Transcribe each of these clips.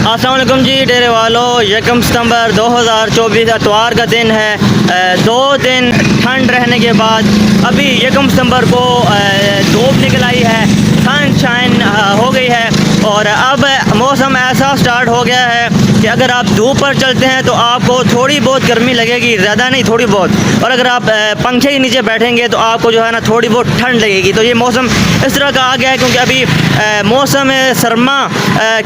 अस्सलाम वालेकुम जी डेरे वालों, 1 सितंबर 2024 इतवार का दिन है। 2 दिन ठंड रहने के बाद अभी 1 सितंबर को धूप निकल आई है, सनशाइन हो गई है और अब मौसम ऐसा स्टार्ट हो गया है कि अगर आप धूप पर चलते हैं तो आपको थोड़ी बहुत गर्मी लगेगी, ज़्यादा नहीं थोड़ी बहुत। और अगर आप पंखे के नीचे बैठेंगे तो आपको जो है ना थोड़ी बहुत ठंड लगेगी। तो ये मौसम इस तरह का आ गया है क्योंकि अभी मौसम सरमा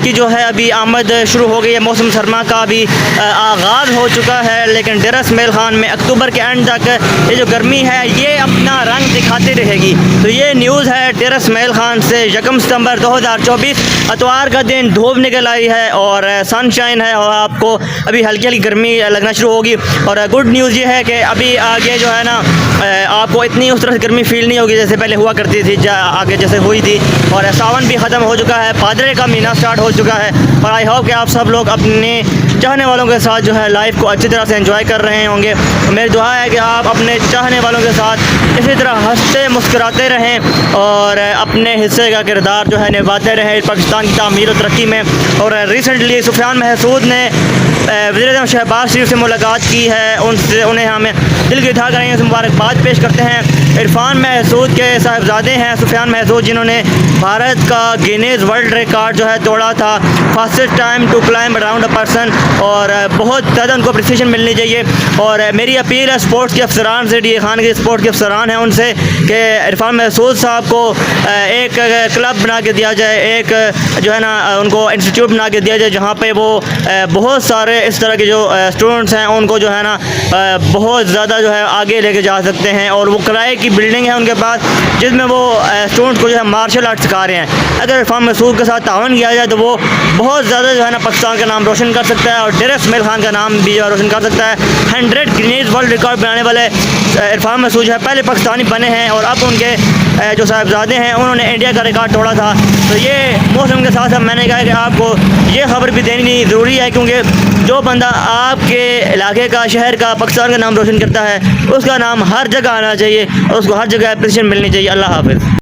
की जो है अभी आमद शुरू हो गई है। मौसम सरमा का भी आगाज़ हो चुका है, लेकिन डेरस मेल खान में अक्टूबर के एंड तक ये जो गर्मी है ये अपना रंग दिखाती रहेगी। तो ये न्यूज़ है डेरस मेल खान से। 1 सितंबर 2024 इतवार का दिन धूप निकल आई है और सनशाइन है और आपको अभी हल्की हल्की गर्मी लगना शुरू होगी। और गुड न्यूज़ ये है कि अभी आगे जो है ना आपको इतनी उस तरह से गर्मी फील नहीं होगी जैसे पहले हुआ करती थी, आगे जैसे हुई थी। और सावन भी ख़त्म हो चुका है, पादरे का महीना स्टार्ट हो चुका है और आई होप कि आप सब लोग अपने चाहने वालों के साथ जो है लाइफ को अच्छी तरह से एंजॉय कर रहे होंगे। मेरी दुआ है कि आप अपने चाहने वालों के साथ इसी तरह हंसते मुस्कुराते रहें और अपने हिस्से का किरदार जो है निभाते रहें पाकिस्तान की तामीर और तरक्की में। और रिसेंटली सुफियान महसूद ने वज़ीर-ए-आज़म शहबाज शरीफ से मुलाकात की है, उन्हें हमें दिल की था करेंगे मुबारकबाद पेश करते हैं। इरफान महसूद के साहिबजादे हैं सुफियान महसूद, जिन्होंने भारत का गिनीज़ वर्ल्ड रिकॉर्ड जो है तोड़ा था, fastest time to climb around a person. और बहुत ज़्यादा उनको अप्रिसिएशन मिलनी चाहिए। और मेरी अपील है स्पोर्ट्स के अफसरान से, डी खान के स्पोर्ट्स के अफसरान हैं उनसे कि इरफान महसूद साहब को एक क्लब बना के दिया जाए, एक जो है ना उनको इंस्टीट्यूट बना के दिया जाए जहाँ पे वो बहुत सारे इस तरह के जो स्टूडेंट्स हैं उनको जो है ना बहुत ज़्यादा जो है आगे लेके जा सकते हैं। और वो किराए की बिल्डिंग है उनके पास जिसमें वो स्टूडेंट्स को जो है मार्शल आर्ट सिखा रहे हैं। अगर इरफान महसूद के साथ तावन किया जाए तो वो बहुत ज़्यादा जो है ना पाकिस्तान का नाम रोशन कर सकता है और डेरस मेल खान का नाम भी रोशन कर सकता है। 100 गिनीज़ वर्ल्ड रिकॉर्ड बनाने वाले इरफान महसूद जो है पहले पाकिस्तानी बने हैं और अब उनके जो साहिबजादे हैं उन्होंने इंडिया का रिकॉर्ड तोड़ा था। तो ये मौसम के साथ साथ मैंने कहा कि आपको ये खबर भी देनी ज़रूरी है क्योंकि जो बंदा आपके इलाके का, शहर का, पाकिस्तान का नाम रोशन करता है उसका नाम हर जगह आना चाहिए और उसको हर जगह अप्रिसिएशन मिलनी चाहिए। अल्लाह हाफ़िज़।